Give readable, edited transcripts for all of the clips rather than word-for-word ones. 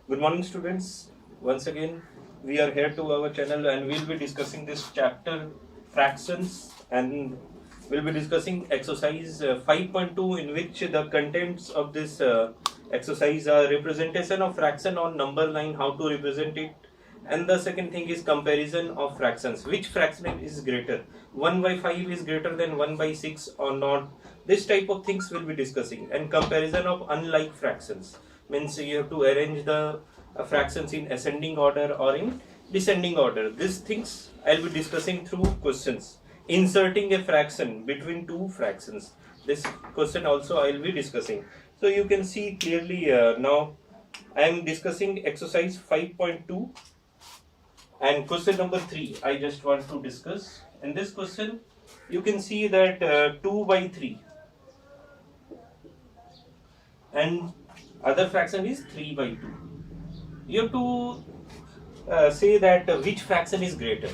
Good morning, students. Once again, we are here to our channel and we'll be discussing this chapter fractions, and we'll be discussing exercise 5.2, in which the contents of this exercise are representation of fraction on number line, how to represent it, and the second thing is comparison of fractions. Which fraction is greater? 1 by 5 is greater than 1 by 6 or not? This type of things we'll be discussing, and comparison of unlike fractions. Means you have to arrange the fractions in ascending order or in descending order. These things I'll be discussing through questions. Inserting a fraction between two fractions. This question also I'll be discussing. So you can see clearly now I am discussing exercise 5.2 and question number 3 I just want to discuss. In this question you can see that 2 by 3 and other fraction is 3 by 2. You have to say that which fraction is greater.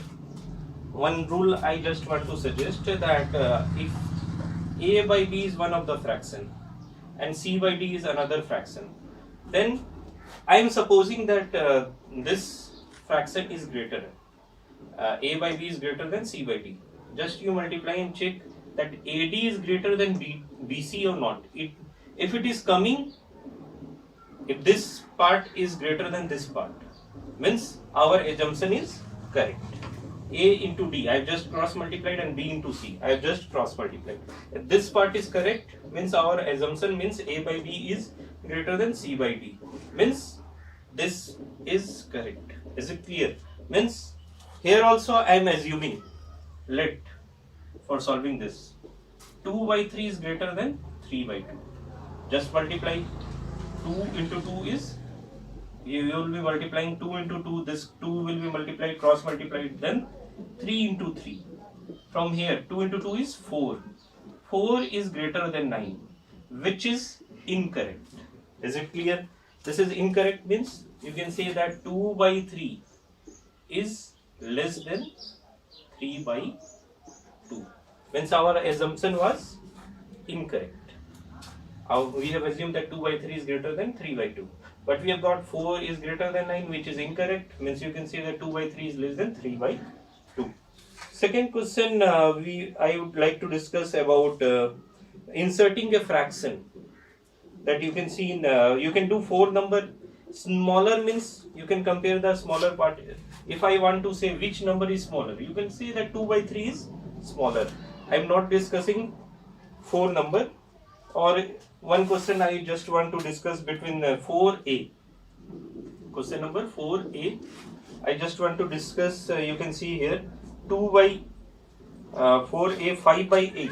One rule I just want to suggest, that if a by b is one of the fraction and c by d is another fraction, then I am supposing that this fraction is greater. A by b is greater than c by d. Just you multiply and check that AD is greater than BC or not. If it is coming, if this part is greater than this part, means our assumption is correct. A into D, I have just cross multiplied, and B into C, I have just cross multiplied. If this part is correct, means our assumption means A by B is greater than C by D. Means this is correct. Is it clear? Means here also I am assuming, let for solving this, 2 by 3 is greater than 3 by 2. Just multiply. 2 into 2 is, you will be multiplying 2 into 2, this 2 will be multiplied, cross multiplied, then 3 into 3. From here 2 into 2 is 4. 4 is greater than 9, which is incorrect. Is it clear? This is incorrect, means you can say that 2 by 3 is less than 3 by 2. Means our assumption was incorrect. We have assumed that 2 by 3 is greater than 3 by 2. But we have got 4 is greater than 9, which is incorrect. Means you can say that 2 by 3 is less than 3 by 2. Second question I would like to discuss about inserting a fraction. That you can see in, you can do 4 number. Smaller means you can compare the smaller part. If I want to say which number is smaller, you can say that 2 by 3 is smaller. I am not discussing 4 number. Or one question I just want to discuss between 4a. Question number 4a. I just want to discuss, you can see here, 2 by 4a, 5 by 8.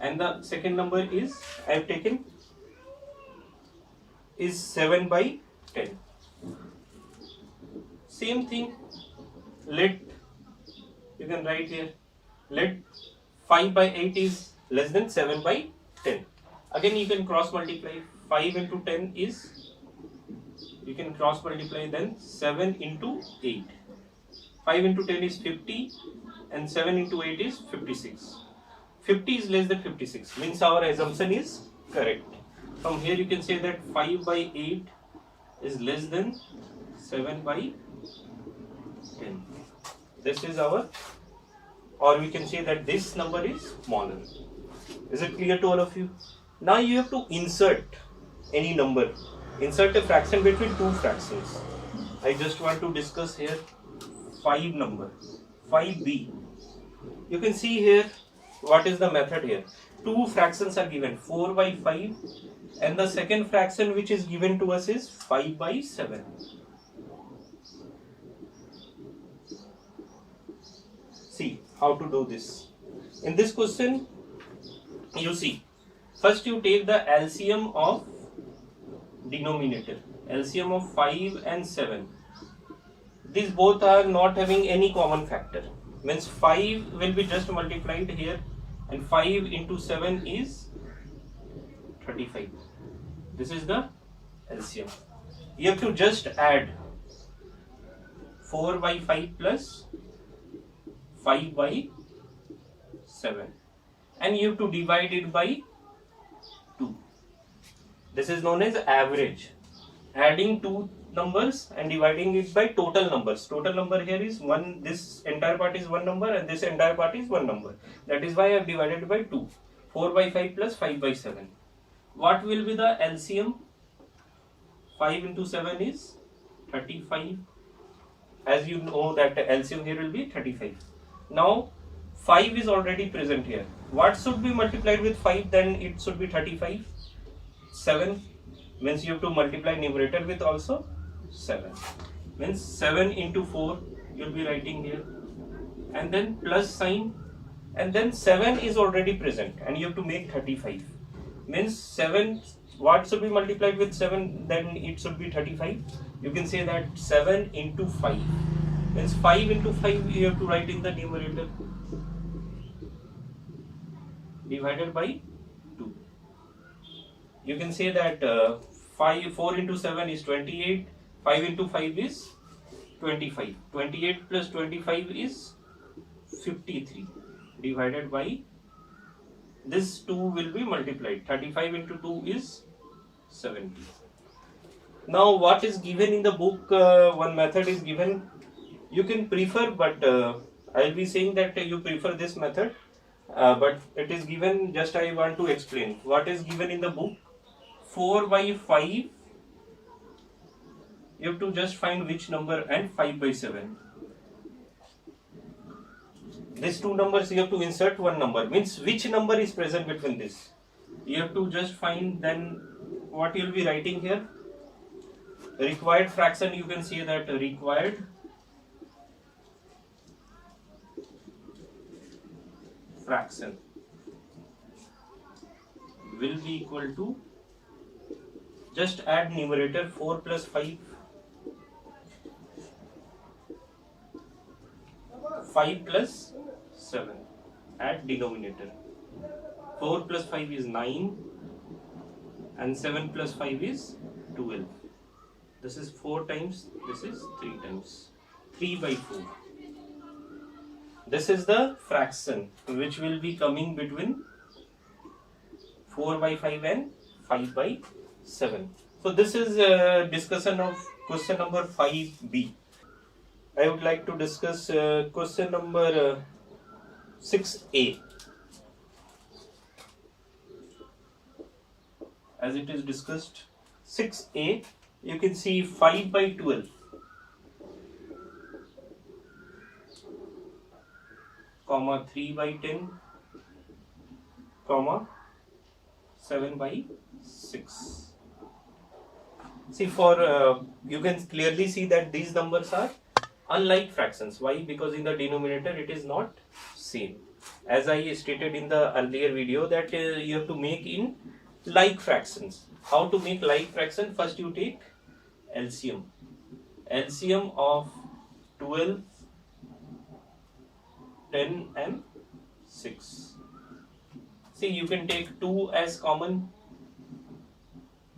And the second number is, I have taken, is 7 by 10. Same thing, let, you can write here, let 5 by 8 is less than 7 by 10. Again you can cross multiply. 5 into 10 is, you can cross multiply, then 7 into 8. 5 into 10 is 50 and 7 into 8 is 56. 50 is less than 56, means our assumption is correct. From here you can say that 5 by 8 is less than 7 by 10. This is our, or we can say that this number is smaller. Is it clear to all of you? Now you have to insert any number. Insert a fraction between two fractions. I just want to discuss here 5 number, 5b. You can see here what is the method here. Two fractions are given, 4 by 5, and the second fraction which is given to us is 5 by 7. See how to do this. In this question, you see, first you take the LCM of denominator, LCM of 5 and 7. These both are not having any common factor. Means 5 will be just multiplied here, and 5 into 7 is 35. This is the LCM. You have to just add 4 by 5 plus 5 by 7. And you have to divide it by 2. This is known as average. adding two numbers and dividing it by total numbers. Total number here is 1, this entire part is 1 number and this entire part is 1 number. That is why I have divided by 2. 4 by 5 plus 5 by 7. What will be the LCM? 5 into 7 is 35. As you know that LCM here will be 35. Now 5 is already present here. What should be multiplied with 5? Then it should be 35. 7 means you have to multiply numerator with also 7. Means 7 into 4 you will be writing here. And then plus sign. And then 7 is already present and you have to make 35. Means 7, what should be multiplied with 7? Then it should be 35. You can say that 7 into 5. Means 5 into 5 you have to write in the numerator. Divided by 2. You can say that 4 into 7 is 28. 5 into 5 is 25. 28 plus 25 is 53. Divided by this 2 will be multiplied. 35 into 2 is 70. Now what is given in the book, one method is given. You can prefer, but I will be saying that you prefer this method. But it is given, just I want to explain. What is given in the book? 4 by 5. You have to just find which number, and 5 by 7. These two numbers you have to insert one number. Means which number is present between this. You have to just find. Then what you will be writing here? Required fraction, you can see that required fraction will be equal to, just add numerator 4 plus 5, 5 plus 7, add denominator. 4 plus 5 is 9 and 7 plus 5 is 12. This is 4 times, this is 3 times. 3 by 4. This is the fraction which will be coming between 4 by 5 and 5 by 7. So this is a discussion of question number 5b. I would like to discuss question number 6a. As it is discussed, 6a, you can see 5 by 12. Comma 3 by 10, comma 7 by 6. See, for you can clearly see that these numbers are unlike fractions. Why? Because in the denominator it is not same. As I stated in the earlier video that you have to make in like fractions. How to make like fraction? First you take LCM. LCM of 12, 10 and 6. See, you can take 2 as common.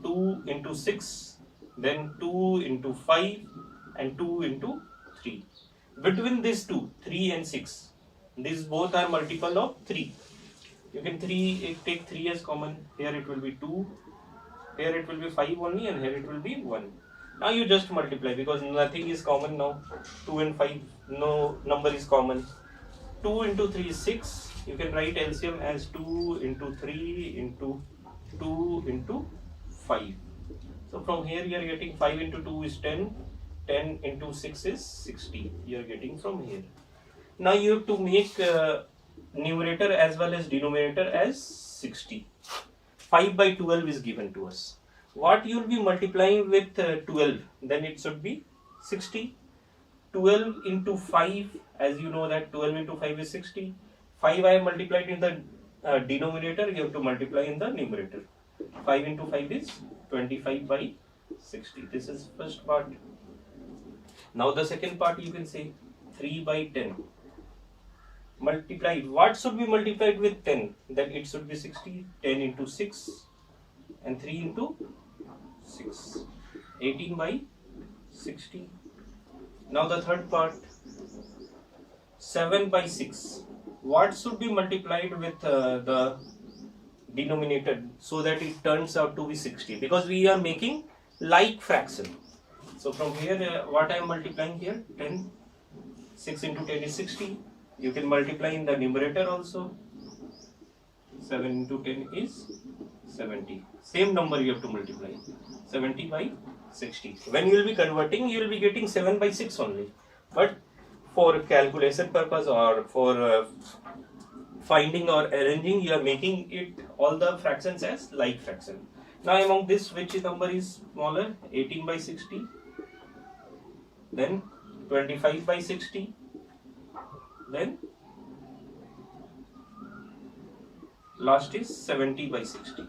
2 into 6, then 2 into 5 and 2 into 3. Between these two, 3 and 6, these both are multiple of 3. You can take 3 as common. Here it will be 2, here it will be 5 only, and here it will be 1. Now you just multiply because nothing is common now. 2 and 5, no number is common. 2 into 3 is 6. You can write LCM as 2 into 3 into 2 into 5. So from here you are getting 5 into 2 is 10. 10 into 6 is 60. You are getting from here. Now you have to make numerator as well as denominator as 60. 5 by 12 is given to us. What you will be multiplying with 12? Then it should be 60. 12 into 5, as you know that 12 into 5 is 60. 5 I have multiplied in the denominator, you have to multiply in the numerator. 5 into 5 is 25 by 60. This is first part. Now the second part you can say 3 by 10. Multiply. What should be multiplied with 10? Then it should be 60. 10 into 6 and 3 into 6. 18 by 60. Now the third part, 7 by 6. What should be multiplied with the denominator so that it turns out to be 60? Because we are making like fraction. So from here, what I am multiplying here, 10, 6 into 10 is 60. You can multiply in the numerator also. 7 into 10 is 70. Same number you have to multiply. 70 by 60. When you will be converting, you will be getting 7 by 6 only. But for calculation purpose or for finding or arranging, you are making it all the fractions as like fraction. Now among this, which number is smaller? 18 by 60, then 25 by 60, then last is 70 by 60.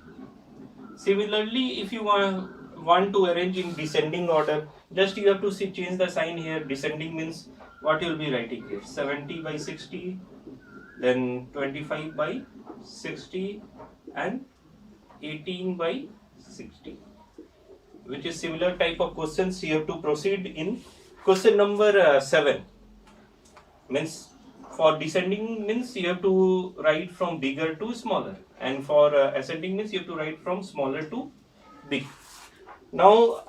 Similarly, if you want to arrange in descending order, just you have to change the sign here. Descending means what you will be writing here, 70 by 60, then 25 by 60 and 18 by 60, which is similar type of questions you have to proceed in. Question number 7 means for descending means you have to write from bigger to smaller, and for ascending means you have to write from smaller to big. Now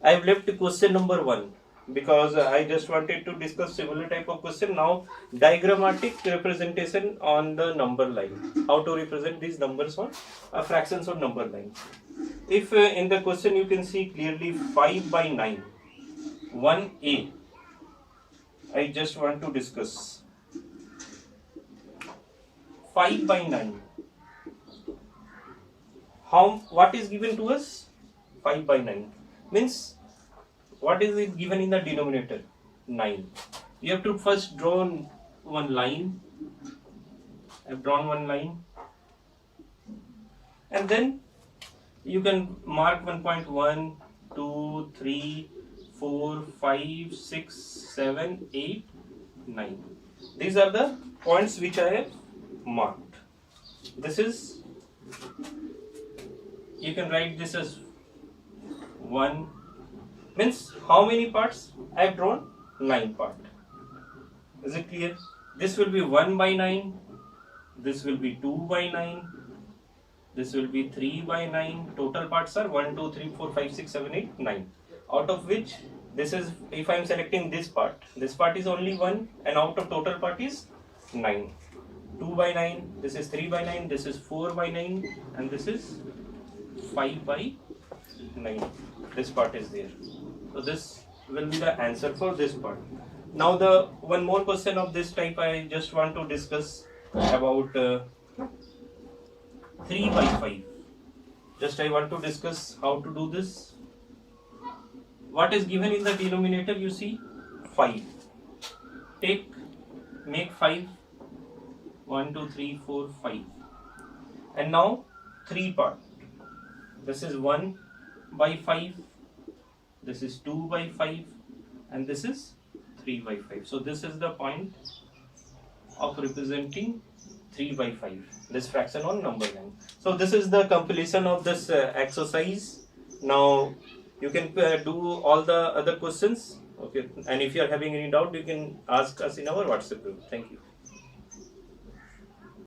I have left question number 1 because I just wanted to discuss similar type of question. Now diagrammatic representation on the number line, how to represent these numbers on fractions on number line. If in the question you can see clearly 5 by 9, 1a, I just want to discuss 5 by 9. What is given to us? 5 by 9 means what is it given in the denominator? 9. You have to first draw one line. I have drawn one line, and then you can mark 1.1, 2, 3, 4, 5, 6, 7, 8, 9. These are the points which I have marked. This is, you can write this as 1, means how many parts? I have drawn 9 parts. Is it clear? This will be 1 by 9, this will be 2 by 9, this will be 3 by 9. Total parts are 1, 2, 3, 4, 5, 6, 7, 8, 9. Out of which this is, if I am selecting this part is only 1, and out of total part is 9. 2 by 9, this is 3 by 9, this is 4 by 9, and this is 5 by 9. This part is there. So this will be the answer for this part. Now the one more question of this type I just want to discuss about 3 by 5. Just I want to discuss how to do this. What is given in the denominator? You see 5. Make 5. 1, 2, 3, 4, 5. And now 3 part. This is 1 by 5. This is 2 by 5. And this is 3 by 5. So this is the point of representing 3 by 5. This fraction on number line. So this is the completion of this exercise. Now you can do all the other questions. Okay. And if you are having any doubt, you can ask us in our WhatsApp group. Thank you.